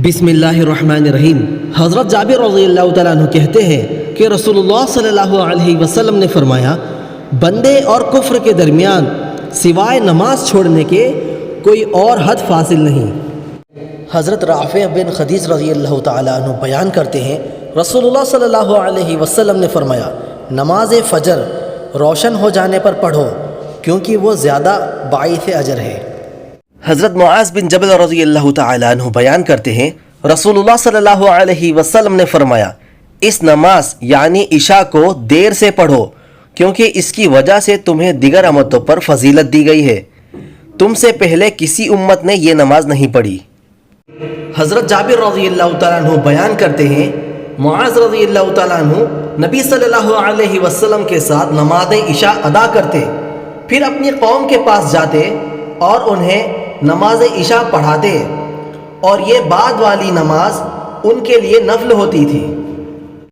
بسم اللہ الرحمن الرحیم۔ حضرت جابر رضی اللہ تعالیٰ عنہ کہتے ہیں کہ رسول اللہ صلی اللہ علیہ وسلم نے فرمایا، بندے اور کفر کے درمیان سوائے نماز چھوڑنے کے کوئی اور حد فاصل نہیں۔ حضرت رافع بن خدیج رضی اللہ تعالیٰ عنہ بیان کرتے ہیں، رسول اللہ صلی اللہ علیہ وسلم نے فرمایا، نماز فجر روشن ہو جانے پر پڑھو کیونکہ وہ زیادہ باعث اجر ہے۔ حضرت معاذ بن جبل رضی اللہ تعالیٰ عنہ بیان کرتے ہیں، رسول اللہ صلی اللہ علیہ وسلم نے فرمایا، اس نماز یعنی عشاء کو دیر سے پڑھو کیونکہ اس کی وجہ سے تمہیں دیگر امتوں پر فضیلت دی گئی ہے، تم سے پہلے کسی امت نے یہ نماز نہیں پڑھی۔ حضرت جابر رضی اللہ تعالیٰ عنہ بیان کرتے ہیں، معاذ رضی اللہ تعالیٰ عنہ نبی صلی اللہ علیہ وسلم کے ساتھ نماز عشاء ادا کرتے، پھر اپنی قوم کے پاس جاتے اور انہیں نماز عشاء پڑھاتے، اور یہ بعد والی نماز ان کے لیے نفل ہوتی تھی۔